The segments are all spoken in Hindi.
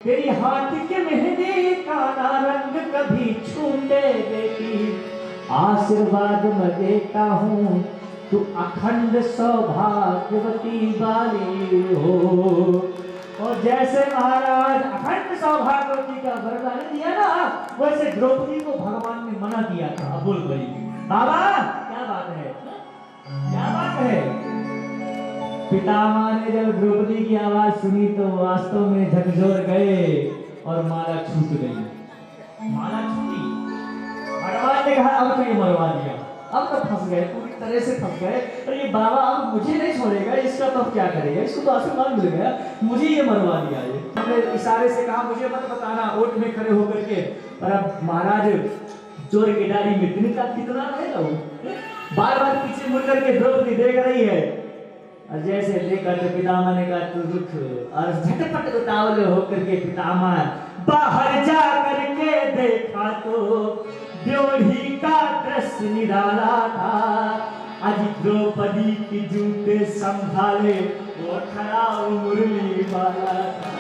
तेरी हाथ के मेहंदी काला रंग कभी छूटे बेटी, आशीर्वाद मैं देता हूँ तू अखंड सौभाग्यवती वाली हो। और जैसे महाराज अखंड सौभाग्यवती का वरदान दिया ना, वैसे द्रौपदी को भगवान ने मना किया था। अब बोल भाई बाबा क्या बात है, क्या बात है। पितामह ने जब द्रौपदी की आवाज सुनी तो वास्तव में झकझोर गए और माला छूट गई। माला छूटी, भगवान ने कहा अब तो ये मरवा दिया, अब तो फंस गए, पूरी तरह से फंस गए। और ये बाबा अब मुझे नहीं छोड़ेगा, इसका तो क्या करेगा, इसको तो आशीर्वाद मिल गया, मुझे ये मरवा दिया। ये हमने इशारे से कहा मुझे मत बताना, ओट में खड़े होकर के। पर अब महाराज चोर की डाली में दिन का कितना रहेगा वो, बार बार पीछे मुड़ करके द्रौपदी देख रही है। और जैसे देखा तो पितामह ने कहा तू रुक, और झटपट उतावले होकर के पितामह बाहर जा करके देखा तो द्रोही का दृश्य निराला था। आज द्रौपदी की जूते संभाले वो खड़ा मुरली वाला था।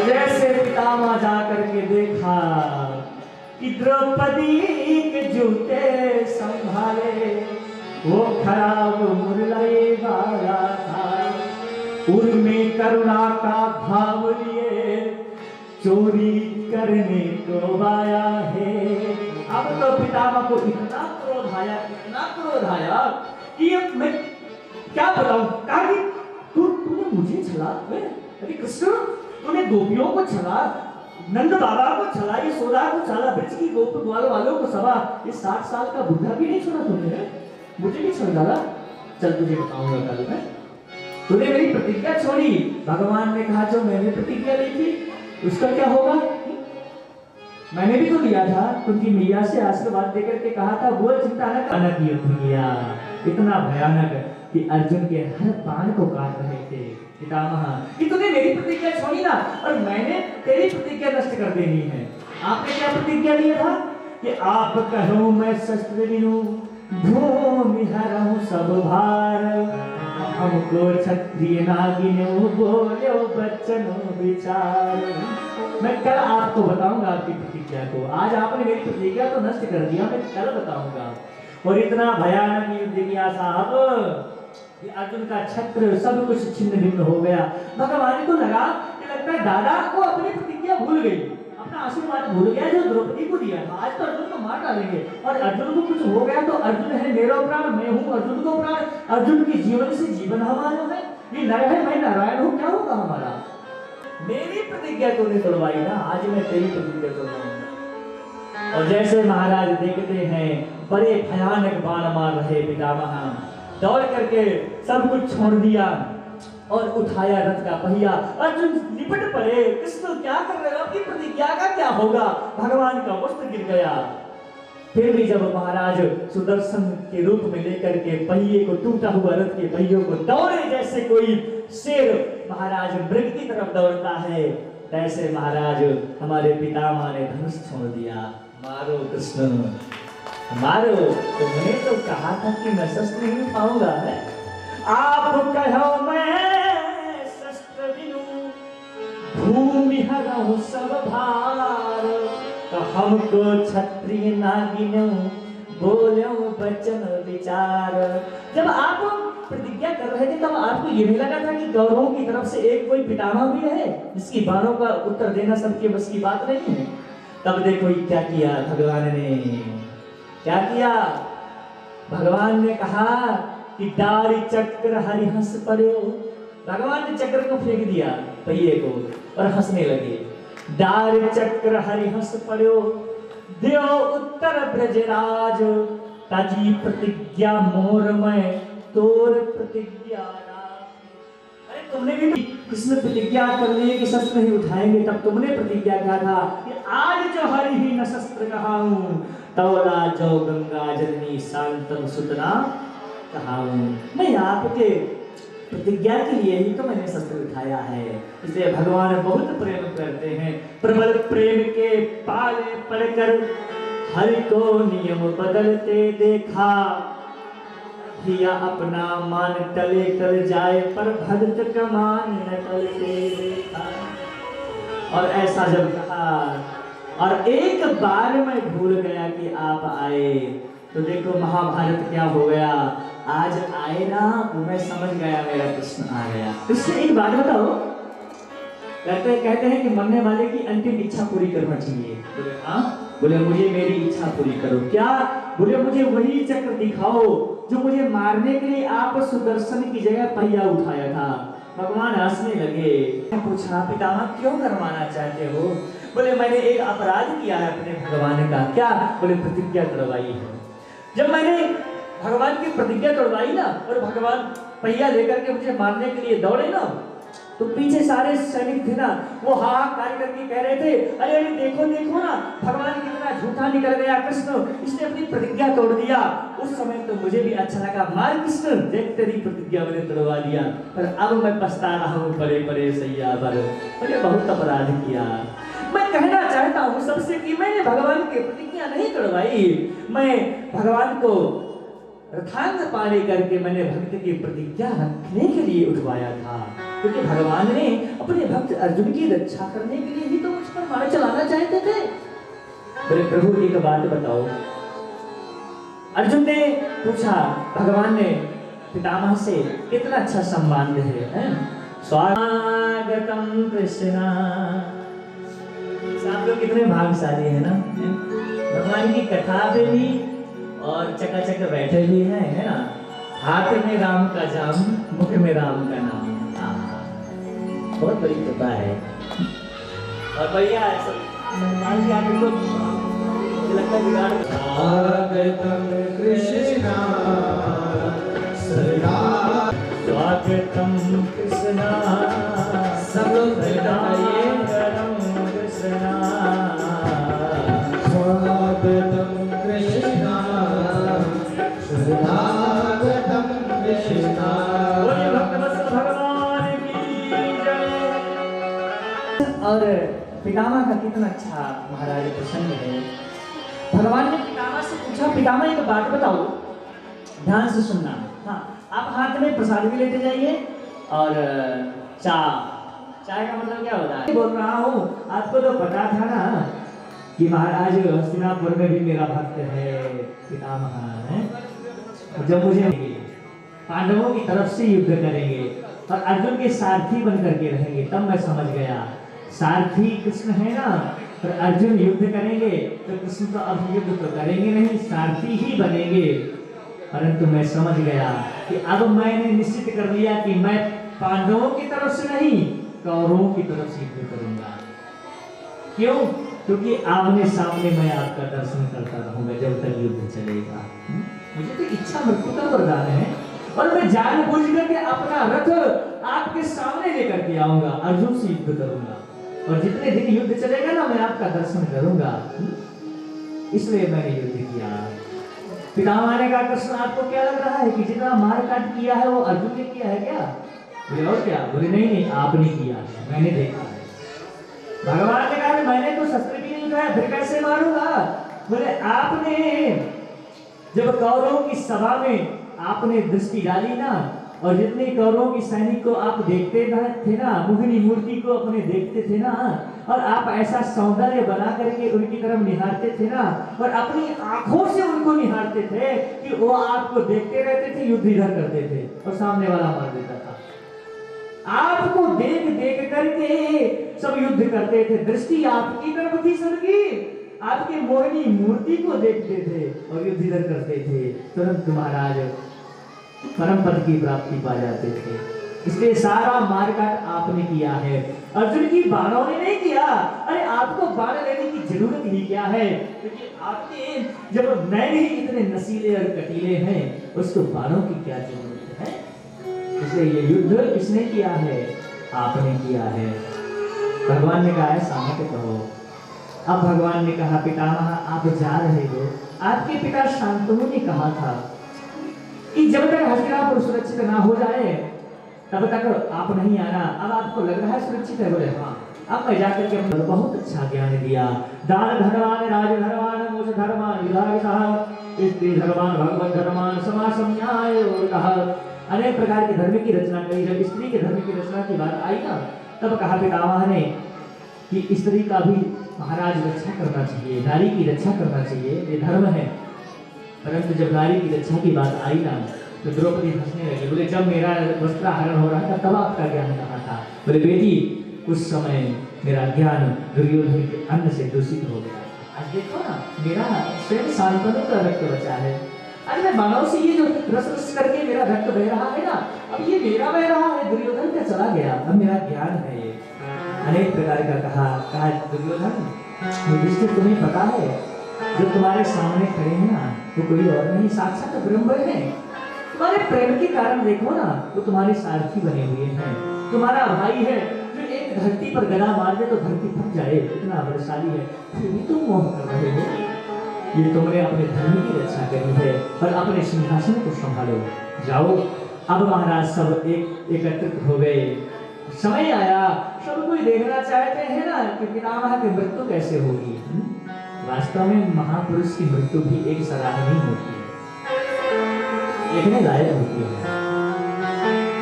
जैसे पितामह जा करके देखा कि द्रौपदी के जूते संभाले वो खराब मुरली वाला था। उर्मी करुणा का भाव लिए चोरी करने को आया है। अब तो पितामह को इतना क्रोध आया, इतना क्रोध आया कि अब मैं क्या बताऊं। कहा कि तूने मुझे छला, अरे कृष्ण तूने गोपियों को छला, नंद बाबा को छला, यशोदा को छला, ब्रज की गोप ग्वाल वालों को सवा, ये 60 साल का बुढ़ा भी नहीं छोड़ा तूने, मुझे भी छोड़ डाला। चल तुझे बताऊंगा कल मैं, तूने मेरी प्रतिज्ञा छोड़ी। भगवान ने कहा जो मैंने प्रतिज्ञा ली थी उसका क्या होगा, मैंने भी तो लिया था, उनकी मैया से आशीर्वाद देकर के कहा था वो चिंता न करना की दुनिया इतना भयानक कि अर्जुन के हर बाण को काट रहे थे। पितामह कि तूने मेरी प्रतिज्ञा छोड़ी ना, और मैंने तेरी प्रतिज्ञा नष्ट कर देनी है। आपने क्या प्रतिज्ञा लिया था कि आप कहो मैं शस्त्र बिनु भूमि हरहूं सब भार, हमको क्षत्रिय नागिनो बोलो बच्चनों विचार। मैं कल आपको बताऊंगा आपकी प्रतिज्ञा को, आज आपने मेरी प्रतिज्ञा तो नष्ट कर दिया, मैं कल बताऊंगा। और इतना भयानक युद्ध किया साहब कि अर्जुन का छत्र सब कुछ छिन्न भिन्न हो गया। भगवान को लगा कि लगता है दादा को अपनी प्रतिज्ञा भूल गई, अपना आशीर्वाद भूल गया जो द्रौपदी को दिया था। आज तो अर्जुन को मार डालेंगे, और अर्जुन को कुछ हो गया तो अर्जुन है मेरा प्राण, मैं हूँ अर्जुन को प्राण, अर्जुन की जीवन से जीवन हमारा है, ये नर है मैं नारायण हूँ, क्या होगा हमारा। मेरी प्रतिज्ञा तूने तोड़वाई ना, आज मैं तेरी प्रतिज्ञा तोड़वाऊंगा। और जैसे महाराज देखते हैं बड़े भयानक बाण मार रहे पितामह, दौड़ करके सब कुछ छोड़ दिया और उठाया रथ का पहिया। अर्जुन निपट पड़े, कृष्ण क्या कर रहे हो, आपकी प्रतिज्ञा का क्या होगा। भगवान का वस्त्र गिर गया। फिर भी जब महाराज सुदर्शन के रूप में लेकर के पहिए को, टूटा हुआ रथ के पहियों को दौड़े जैसे कोई शेर महाराज मृग की तरफ दौड़ता है, तैसे महाराज हमारे पितामह ने धनुष छोड़ दिया। मारो कृष्ण मारो, तुमने तो कहा था कि मैं शस्त्र नहीं उठाऊंगा। आप कहो मैं शस्त्र बिनु भूमि हरहूं सब भार, तो हमको क्षत्रिय नागिनो बोलो वचन विचार। जब आप प्रतिज्ञा कर रहे थे तब आपको ये नहीं लगा था कि गौरवों की तरफ से एक कोई पितामह भी है जिसकी बाणों का उत्तर देना सबके बस की बात नहीं है। तब देखो क्या किया भगवान ने, क्या किया। भगवान ने कहा कि डारी चक्र हरिहंस पड़ो। भगवान ने चक्र को फेंक दिया पहिए को और हंसने लगे। डारी चक्र हरिहंस पड़ो देव उत्तर ब्रजराज, ताजी प्रतिज्ञा मोर में तोर प्रतिज्ञा। अरे तुमने भी कृष्ण प्रतिज्ञा कर ली कि शस्त्र नहीं उठाएंगे, तब तुमने प्रतिज्ञा किया था कि आज जो हरि ही न शस्त्र कहाऊं, तौला जो गंगा जननी शांतम सुतना कहाऊं। मैं आपके प्रतिज्ञा के लिए ही तो मैंने शस्त्र उठाया है। इसलिए भगवान बहुत प्रेम करते हैं। प्रबल प्रेम के पाले पड़कर हरि को नियम बदलते देखा, किया अपना मान टले कर जाए पर भक्त का मान न टलते। और ऐसा जब कहा और एक बार मैं भूल गया कि आप आए, तो देखो महाभारत क्या हो गया। आज आए ना तो मैं समझ गया मेरा कृष्ण आ गया। कृष्ण एक बात बताओ, कहते हैं कि मरने वाले की अंतिम इच्छा पूरी करना चाहिए। बोले हाँ, बोले मुझे मेरी इच्छा पूरी करो। क्या? बोले मुझे वही चक्र दिखाओ जो मुझे मारने के लिए आप सुदर्शन की जगह पहिया उठाया था। भगवान हंसने लगे। पूछा पितामह क्यों करवाना चाहते हो? बोले मैंने एक अपराध किया है अपने भगवान का। क्या? बोले प्रतिज्ञा तोड़वाई है। जब मैंने भगवान की प्रतिज्ञा तोड़वाई ना और भगवान पहिया लेकर के मुझे मारने के लिए दौड़े ना, तो पीछे सारे सैनिक थे ना, वो हाहाकार करके कह रहे थे अरे अरे देखो देखो ना, भगवान कितना झूठा निकल गया कृष्ण, इसने अपनी प्रतिज्ञा तोड़ दिया। उस समय तो मुझे भी अच्छा लगा, मार कृष्ण, देख तेरी प्रतिज्ञा मैंने तोड़वा दिया, पर अब मैं पछता रहा हूँ परे परे सैया पर, मैंने बहुत अपराध किया। मैं कहना चाहता हूँ सबसे कि मैंने भगवान की प्रतिज्ञा नहीं तोड़वाई, मैं भगवान को रथांग पाने करके मैंने भक्त की प्रतिज्ञा रखने के लिए उठवाया था, क्योंकि भगवान ने अपने भक्त अर्जुन की रक्षा करने के लिए ही तो मुझ पर मार चलाना चाहते थे। बोले प्रभु एक बात बताओ। अर्जुन ने पूछा, भगवान ने पितामह से कितना अच्छा सम्मान है। स्वागतम कृष्णा। आप लोग कितने भाग्यशाली है ना, भगवान की कथा पे भी और चकाचक बैठे भी हैं, है ना। हाथ में राम का जाम, मुख में राम का नाम। बहुत बड़ी कृपा है। और भैया मान लिया आप लोग, मुझे लगता है बिगाड़। स्वागतम कृष्णा स्वागतम कृष्णा, सब लोग बताइए कृष्णा स्वागतम कृष्णा स्वागतम कृष्णा। बोलिए भक्तवत्सल भगवान की जय। और पितामह का कितना अच्छा महाराज प्रसन्न है। भगवान ने पितामह से पूछा, पितामह एक बात बताओ, ध्यान से सुनना। हाँ, आप हाथ में प्रसाद भी लेते जाइए और चाय का मतलब क्या होता है? बोल रहा हूँ, आपको तो पता था ना कि महाराज हस्तिनापुर में भी मेरा भक्त है पितामह है। जब मुझे पांडवों की तरफ से युद्ध करेंगे और अर्जुन के सारथी बन करके रहेंगे, तब मैं समझ गया सारथी कृष्ण है ना, और अर्जुन युद्ध करेंगे तो कृष्ण तो अब युद्ध तो करेंगे नहीं, सारथी ही बनेंगे। परंतु मैं समझ गया कि अब मैंने निश्चित कर लिया कि मैं पांडवों की तरफ से नहीं, कौरवों की तरफ से युद्ध करूंगा। क्यों? क्योंकि आमने सामने मैं आपका दर्शन करता रहूंगा जब तक युद्ध चलेगा। मुझे तो इच्छा मृत्यु का वरदान है और मैं जानबूझ करके अपना रथ आपके सामने लेकर के आऊंगा, अर्जुन से युद्ध करूंगा और जितने दिन युद्ध चलेगा ना मैं आपका दर्शन करूंगा। इसलिए मैंने युद्ध किया। पितामह ने कहा, कृष्ण आपको क्या लग रहा है कि जितना मार काट किया है वो अर्जुन ने किया है क्या? बोले और क्या? बोले नहीं नहीं, आपने किया है, मैंने देखा है। भगवान ने कहा मैंने तो शस्त्र भी नहीं उठाया, फिर कैसे मारूंगा? बोले आपने जब कौरवों की सभा में आपने दृष्टि डाली ना, और जितने कौरवों की सैनिक को आप देखते थे ना, मोहिनी मूर्ति को अपने देखते थे ना, और आप ऐसा सौंदर्य बना करके उनकी तरफ निहारते थे ना, और अपनी आंखों से उनको निहारते थे कि वो आपको देखते रहते थे, युद्ध इधर करते थे और सामने वाला मार देता था। आपको देख देख करके सब युद्ध करते थे, दृष्टि आपकी तरफ थी सबकी, आपके मोहिनी मूर्ति को देखते थे और युद्ध इधर करते थे, तुरंत महाराज परम पद की प्राप्ति पा जाते थे। इसलिए सारा मारकाट आपने किया है, अर्जुन की बाणों ने नहीं किया। अरे आपको बाण लेने की जरूरत ही क्या है, क्योंकि आपने जब नैन ही इतने नसीले और कटीले हैं, उसको बाणों की क्या जरूरत है। इसलिए ये युद्ध किसने किया है? आपने किया है। भगवान ने कहा है सामने कहो। अब भगवान ने कहा, पितामह आप जा रहे हो, आपके पिता शांतनु ने कहा था कि जब तक हस्तिनापुर सुरक्षित ना हो जाए तब तक आप नहीं आना। अब आपको लग रहा है सुरक्षित है? बोले हाँ। अब मैं जाकर के बहुत अच्छा ज्ञान दिया, दान धर्मान राज धर्मान मोक्ष धर्मान विभाग स्त्री धर्मान भगवत धर्मान समासम न्याय अनेक प्रकार के धर्म की रचना करी। जब स्त्री के धर्म की रचना की बात आई ना, तब कहा पितामह ने कि स्त्री का भी महाराज रक्षा करना चाहिए, नारी की रक्षा करना चाहिए, ये धर्म है। परंतु जब नारी की रक्षा की बात आई ना, तो द्रौपदी हंसने लगी। बोले जब मेरा वस्त्राहरण हो रहा था तब आपका ज्ञान कहाँ था? बोले बेटी उस समय मेरा ज्ञान दुर्योधन के अन्न से दूषित हो गया। आज देखो ना, मेरा स्वयं शांतनु का रक्त बचा है। आज मैं मानव से ये जो रस रस करके मेरा रक्त बह रहा है ना, अब ये मेरा बह रहा है, दुर्योधन का चला गया, अब मेरा ज्ञान है ये। अनेक प्रकार का कहा दुर्योधन युधिष्ठिर तुम्हें पता है जो तुम्हारे सामने खड़े हैं ना, वो कोई और नहीं साक्षात ब्रह्म है। तुम्हारे प्रेम के कारण देखो ना, वो तुम्हारे सारथी बने हुए हैं। तुम्हारा भाई है जो एक धरती पर गदा मार दे तो धरती फट जाए, इतना बलशाली है, फिर भी तुम मोह कर रहे हो। ये तुमने अपने धर्म की रक्षा करी है और अपने सिंहासन को संभालो। जाओ। अब महाराज सब एकत्रित हो गए। समय आया, सब कोई देखना चाहते हैं ना कि पितामह की मृत्यु कैसे होगी। वास्तव में महापुरुष की मृत्यु भी एक सराहनीय होती है, देखने लायक होती है।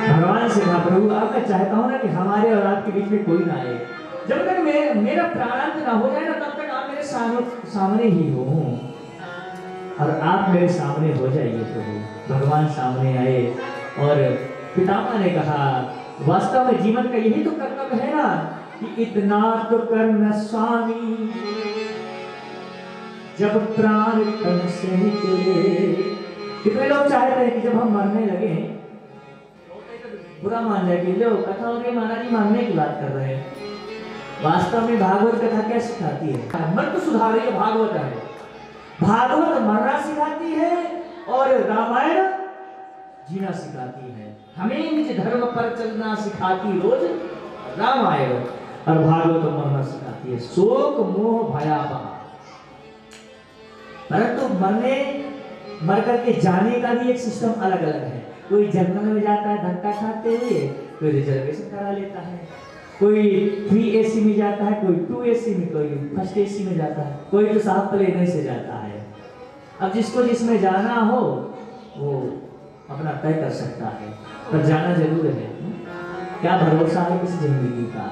भगवान से कहा प्रभु अब मैं चाहता हूँ ना कि हमारे और आपके बीच में कोई ना आए। जब तक मेरा प्राणांत ना हो जाए ना, तब तक आप मेरे सामने ही हो, और आप मेरे सामने हो जाइए प्रभु। भगवान सामने आए और पितामह ने कहा वास्तव में जीवन का यही तो कर्तव्य है ना कि इतना तो करना स्वामी जब प्राण तन से निकले। कितने लोग चाहते हैं कि जब हम मरने लगे बुरा मान जाए कि लो कथा हो रही महाराज जी मरने की बात कर रहे हैं। वास्तव में भागवत कथा क्या सिखाती है? मृत्यु सुधारी भागवत है। भागवत मरना सिखाती है और रामायण जीना सिखाती है। हमें निज धर्म पर चलना सिखाती रोज रामायण, और भागवत मरना सिखाती है। शोक मोह भयावह, परंतु मर करके जाने का भी एक सिस्टम अलग अलग है। कोई जंगल में जाता है धक्का खाते हुए, कोई रिजर्वेशन करा लेता है, कोई 3 AC में जाता है, कोई 2 AC में, कोई फर्स्ट AC में जाता है, कोई तो साफ प्लेन से जाता है। अब जिसको जिसमें जाना हो वो अपना तय कर सकता है, पर जाना जरूर है। क्या भरोसा है इस जिंदगी का?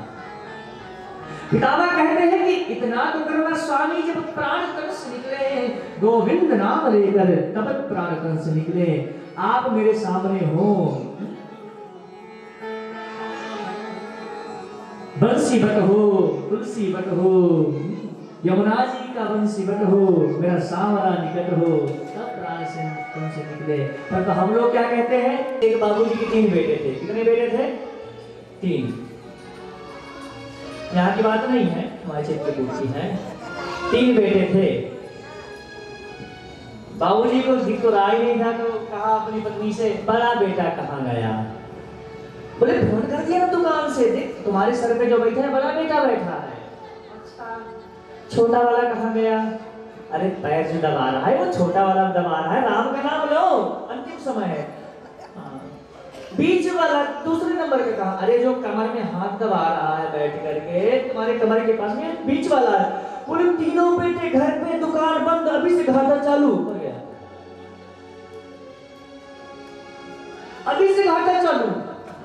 पितामह कहते हैं कि इतना तो करना स्वामी जब प्राण तन से निकले, गोविंद नाम लेकर तब प्राण तन से निकले। आप मेरे सामने हो, बंसी बट हो, तुलसी बट हो, यमुना जी का बंसी बट हो, मेरा सांवरा निकट हो, तब प्राण से तुमसे निकले। पर तो हम लोग क्या कहते हैं? एक बाबूजी के 3 बेटे थे। कितने बेटे थे? 3। यहाँ की बात नहीं है, हमारे क्षेत्र की पूछी है। 3 बेटे थे। बाबूजी को दिख तो रहा ही नहीं था, तो कहा अपनी पत्नी से बड़ा बेटा कहाँ गया? बोले फोन कर दिया ना दुकान से, देख तुम्हारे सर पे जो बैठा है बड़ा बेटा बैठा है। अच्छा छोटा वाला कहाँ गया? अरे पैर जो दबा रहा है वो छोटा वाला दबा रहा है, राम का नाम लो, अंतिम समय है। बीच वाला दूसरे नंबर पे कहा? अरे जो कमर में हाथ दबा रहा है बैठ करके तुम्हारे कमर के पास में, बीच वाला है। पूरे तीनों बेटे घर पे, दुकान बंद, अभी से घाटा चालू हो गया, अभी से घाटा चालू,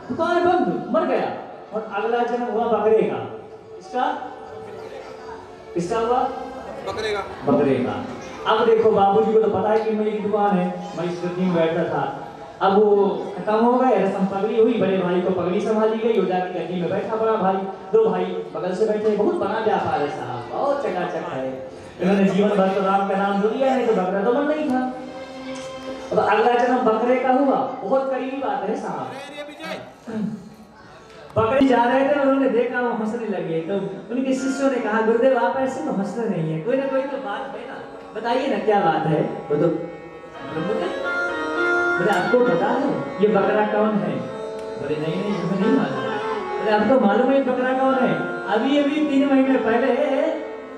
दुकान बंद, मर गया। और अगला जन्म हुआ बकरे का। इसका हुआ बकरे का। अब देखो बाबूजी को तो पता है कि मेरी दुकान है, मैं इस गद्दी में बैठा था। अब वो खत्म हो गए, रस्म पगड़ी हुई, बड़े भाई को पगड़ी संभाली गई, वो जाके गद्दी में बैठा बड़ा भाई, 2 भाई बगल से बैठे। बहुत बड़ा व्यापार है साहब, बहुत चकाचक है। इन्होंने जीवन भर तो राम का नाम लिया है, तो बकरा तो मन नहीं था। अब अगला जन्म बकरे का हुआ, बहुत करीबी बात है साहब। बकरी जा रहे थे, उन्होंने देखा वो हंसने लगे, तो उनके शिष्यों ने कहा गुरुदेव आप ऐसे तो हंसते नहीं है, कोई ना कोई तो बात है ना, बताइए ना क्या बात है। वो तो बोले आपको पता है ये बकरा कौन है? बोले नहीं नहीं हमें नहीं मालूम। बोले आपको मालूम है बकरा कौन है? अभी अभी 3 महीने पहले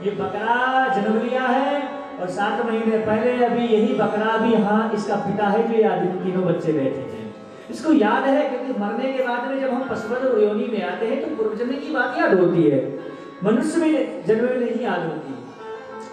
ये बकरा जन्म लिया है, और 7 महीने पहले अभी यही बकरा भी यहाँ इसका पिता है, जो ये आदमी 3 बच्चे बैठे थे। इसको याद है क्योंकि मरने के बाद में जब हम पशुवत योनि में आते हैं तो पूर्व जन्म की बात याद होती है, मनुष्य में जन्म में नहीं याद होती,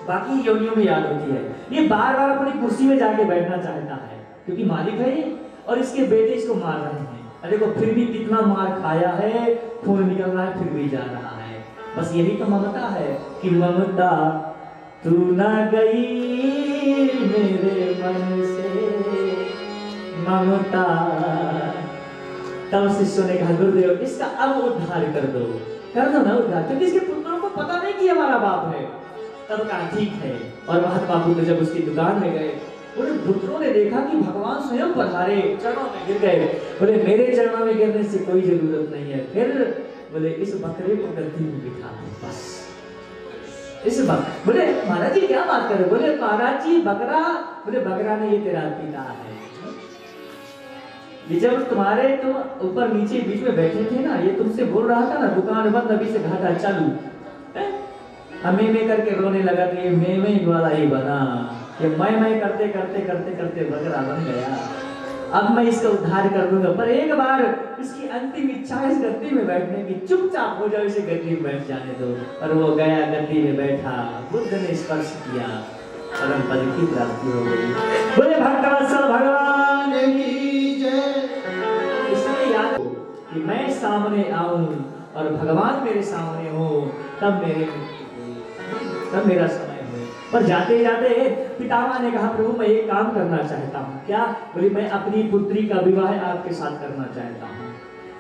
बाकी योनियों में याद होती है। ये बार बार अपनी कुर्सी में जाके बैठना चाहता है क्योंकि मालिक है ये, और इसके बेटे इसको मार रहे हैं। अरे देखो फिर भी कितना मार खाया है, खून निकल रहा है, फिर भी जा रहा है। बस यही तो ममता है कि ममता तू ना गई मेरे मन से, ममता। तब शिष्यों ने कहा गुरुदेव इसका अब उद्धार कर दो ना उद्धार, क्योंकि इसके पुत्रों को पता नहीं कि हमारा बाप है। तब कहा ठीक है। और महात्मा बुद्ध जब उसकी दुकान में गए, उन पुत्रों ने देखा कि भगवान स्वयं पधारे, चरणों में गिर गए। बोले मेरे चरणों में गिरने से कोई जरूरत नहीं है। फिर बोले इस बकरे को गद्दी में बिठा दो बस। इस बकरे, बोले महाराज जी क्या बात कर रहे? बोले महाराज जी बकरा, बोले बकरा नहीं ये तेरा पिता है। ये जब तुम्हारे तुम ऊपर नीचे बीच में बैठे थे ना, ये तुमसे बोल रहा था ना दुकान बंद अभी से घाटा चालू, मैं करके रोने लगा तो ये मैं वाला ही बना, कि मैं करते करते करते करते बकरा बन गया। अब मैं इसका उद्धार कर दूंगा, पर एक बार इसकी अंतिम इच्छा है इस गद्दी में बैठने की, चुपचाप हो जाओ, इसे गद्दी में बैठ जाने दो। और वो गया गद्दी में बैठा, बुद्ध ने स्पर्श किया, परम पद की प्राप्ति हो गई। बोले भक्तवत्सल भगवान की जय। इसलिए याद हो कि मैं सामने आऊं और भगवान मेरे सामने हो, तब मेरा समय हो। पर जाते जाते पितामह ने कहा प्रभु मैं एक काम करना चाहता हूँ। क्या? बोले मैं अपनी पुत्री का विवाह आपके साथ करना चाहता हूँ।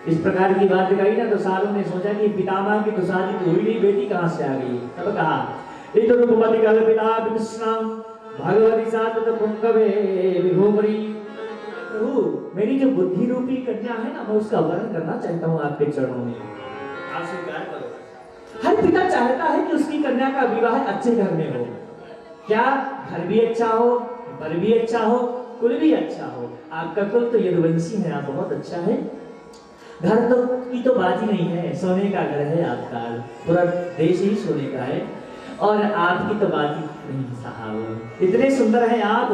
इस प्रकार की बात कही ना तो सालों ने सोचा कि पितामह की तो शादी तो हुई नहीं, बेटी कहाँ से आ गई। तब कहा इतो रूपवती कल्पिता विष्णु भगवती साथ पुंगवे विभोमरी। प्रभु मेरी जो बुद्धि रूपी कन्या है ना, मैं उसका वर्ण करना चाहता हूँ आपके चरणों में, आप स्वीकार करो। हर पिता चाहता है कि उसकी कन्या का विवाह अच्छे घर में हो। क्या? घर भी अच्छा हो, बर भी अच्छा हो, कुल भी अच्छा हो। आपका कुल तो यदुवंशी है, आप बहुत अच्छा है। घर तो की तो बात ही नहीं है, सोने का घर है आपका, पूरा देश ही सोने का है। और आपकी तो बात ही नहीं साहब, इतने सुंदर हैं आप,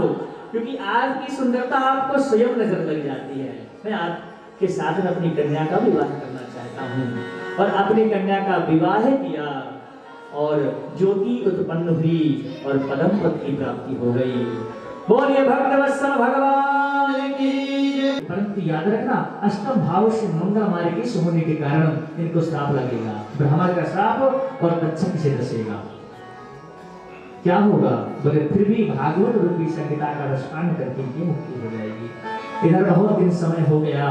क्योंकि आपकी सुंदरता आपको स्वयं नजर लग जाती है। मैं आपके साथ में अपनी कन्या का विवाह करना चाहता हूँ। और अपनी कन्या का विवाह किया और ज्योति उत्पन्न हुई और परम पद की प्राप्ति हो गई। बोलिए भक्तवत्सल भगवान की जय। परंतु याद रखना अष्टम भाव से मंगल मार्ग के होने के कारण इनको श्राप लगेगा, ब्राह्मण का श्राप और तक्षक से दसेगा। क्या होगा? बोले फिर भी भागवत रूपी संगीता का रसपान करके इनकी मुक्ति हो जाएगी। इधर बहुत दिन समय हो गया,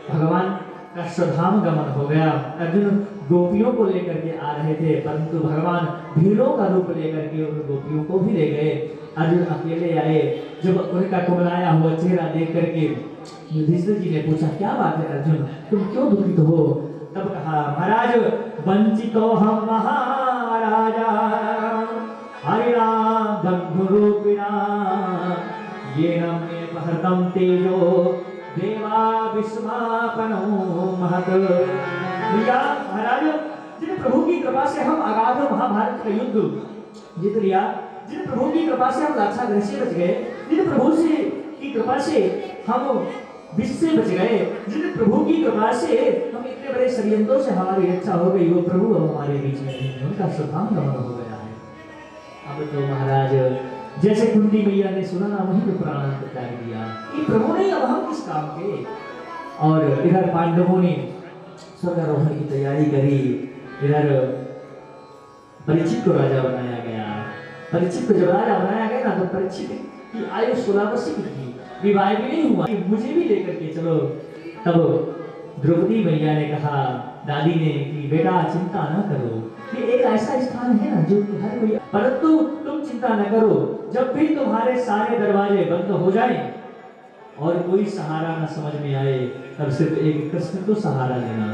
भगवान का स्वधाम गमन हो गया। अर्जुन गोपियों को लेकर के आ रहे थे, परंतु भगवान भीड़ों का रूप लेकर के उन गोपियों को भी ले गए। अर्जुन अकेले आए। जब उनका कुमलाया हुआ चेहरा देख करके युधिष्ठिर जी ने पूछा क्या बात है अर्जुन, तुम क्यों दुखित हो? तब कहा महाराज वंचितो हम महाराजा हरिराम बंधुरूपिणा येन मे पहृतं तेजो देवा विस्मापनो महत्। महाराज जिन प्रभु की कृपा से हम अगाध महाभारत का युद्ध जीत लिया, जिन प्रभु की कृपा से हम लाक्षागृह से बच गए, जिन प्रभु से की कृपा से हम विष से बच गए, जिन प्रभु की कृपा से हम इतने बड़े षड्यंत्रों से हमारी रक्षा हो गई, वो प्रभु अब हमारे बीच में नहीं, उनका स्वधाम गमन हो गया है। अब तो महाराज जैसे कुंती मैया ने सुना ना वहीं पे प्राणांत त्याग दिया कि प्रभु ने अब हम किस काम के। और इधर पांडवों ने स्वर्गारोहण की तैयारी करी। इधर परीक्षित को राजा बनाया गया। परीक्षित को जब राजा बनाया गया ना तो परीक्षित की आयु 16 वर्ष की थी, विवाह भी नहीं हुआ, मुझे भी लेकर के चलो। तब द्रौपदी मैया ने कहा दादी ने कि बेटा चिंता न करो, ये एक ऐसा स्थान है ना जो हर कोई, परंतु तुम चिंता न करो, जब भी तुम्हारे सारे दरवाजे बंद हो जाएं और कोई सहारा न समझ में आए तब सिर्फ एक कृष्ण को सहारा लेना।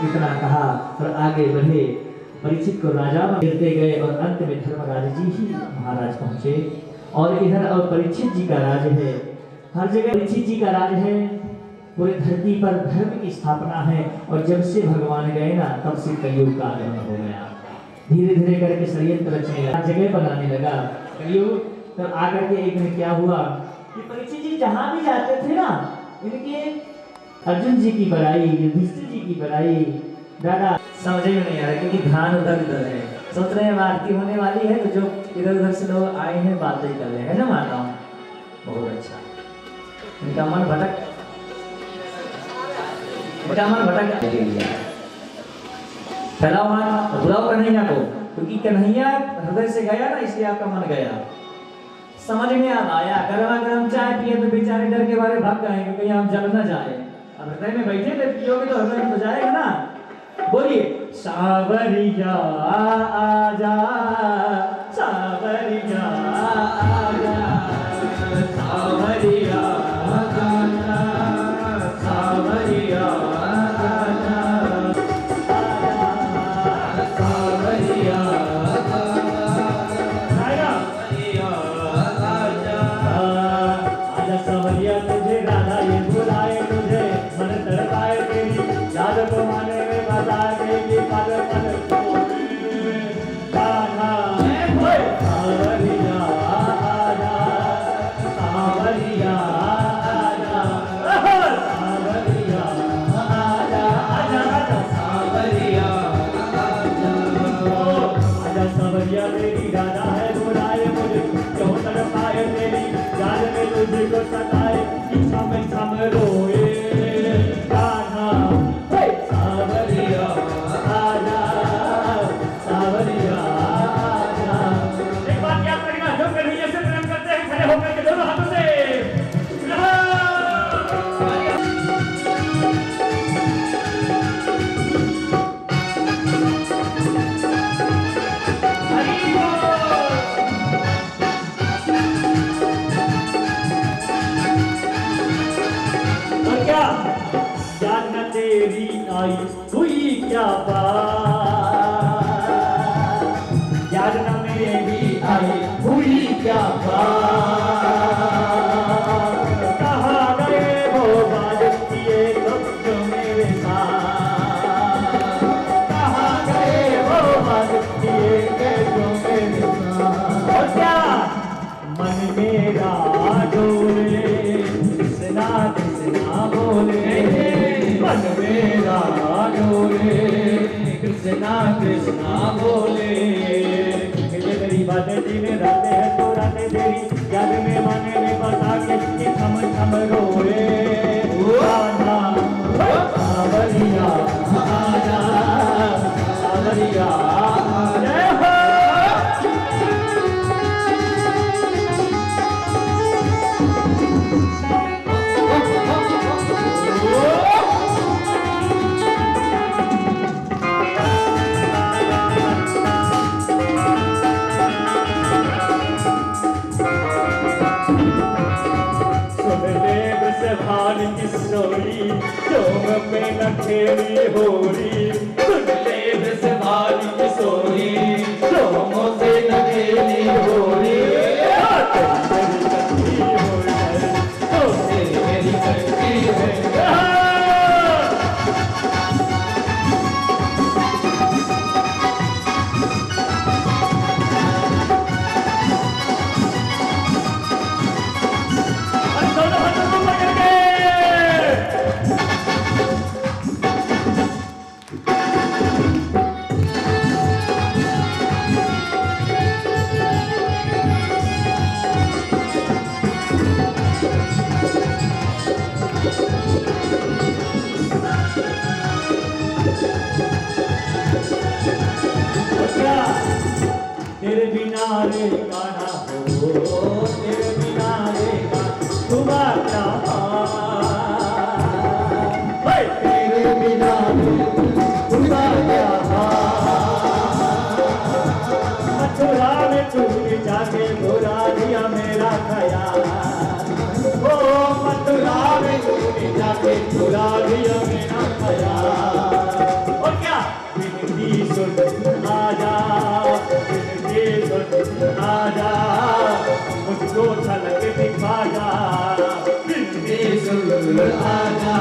इतना कहा और आगे बढ़े। परीक्षित को राजा गिरते गए और अंत में धर्मराज जी ही महाराज पहुंचे। और इधर और परीक्षित जी का राज है, हर जगह परीक्षित जी का राज है, पूरी धरती पर धर्म की स्थापना है। और जब से भगवान गए ना तब से कलयुग का आगमन हो गया। धीरे धीरे करके षड्यंत्र रचने लगा, जगह बनाने लगा कलयुग। तब आकर के एक दिन क्या हुआ कि परीक्षित जी जहां भी जाते थे ना, इनके अर्जुन जी की बड़ाई, युधिष्ठिर जी की बड़ाई दादा समझ में नहीं आ रहा, क्योंकि ध्यान उधर उधर है। सोच रहे हैं आरती होने वाली है तो जो इधर उधर से लोग आए हैं बातें कर रहे हैं ना माताओं, बहुत अच्छा। इनका मन भटक फैलाओ हाथ और बुलाओ कन्हैया को, क्योंकि कन्हैया हृदय से गया ना, इसलिए आपका मन गया। समझ में अब आया, गरमा गरम चाय पिए तो बेचारे डर के बारे भाग गए कि कहीं आप जल ना जाए। अब हृदय में बैठे थे, पियोगे तो हृदय में तो जाएगा ना। बोलिए सावरिया आजा, सावरिया आजा, सावरिया आजा, सावरिया आजा, सावरिया आजा, सावरिया तुझे राधा ये बुलाए, तुझे मन तड़पाए तेरी याद को माने में बता देगी पल पल राधा। सावरिया आजा, सावरिया आजा, सावरिया आजा, आजा आजा सावरिया आजा, आजा सावरिया तेरी राधा है बुलाए मुझे, क्यों तड़पाए तेरी याद में तुझको सताए, छम छम रोए राधा। सावरिया आजा, सावरिया आजा। एक बात याद रखना, जो कन्हैया से प्रेम करते हैं खड़े होकर के दोनों हाथों से तेरी आई हुई क्या बात, याद न मेरी आई हुई क्या बात, कहाँ गए वो बात किए लोग जो मेरे साथ, कहाँ गए वो बात किए जो मेरे साथ। और क्या मन मेरा डोले, कृष्णा कृष्णा बोले, मन मेरा डोले, कृष्णा कृष्णा बोले। ये तेरी बातें दिन रातें हैं तो रातें तेरी याद में माने में बता के थम थम रोए राधा। सावरिया आजा, सावरिया आजा। किशोरी चोम पे न खेली होरी, सुन ले बस भारी किशोरी चोम से न खेली होरी। तेरी कच्ची हो जाए तो मेरी कच्ची है। तेरे बिना रे गाना हो, तेरे बिना रे तुम्हारा तेरे बिना तुम्हारा मथुरा में चूक जाके बुरा दिया मेरा ख्याल, ओ मथुरा में चूक जाके बुरा दिया मेरा ख्याल। और क्या बिनती सुन आजा, आजा मुझको छलक दिखा जा, बिनती सुन आजा।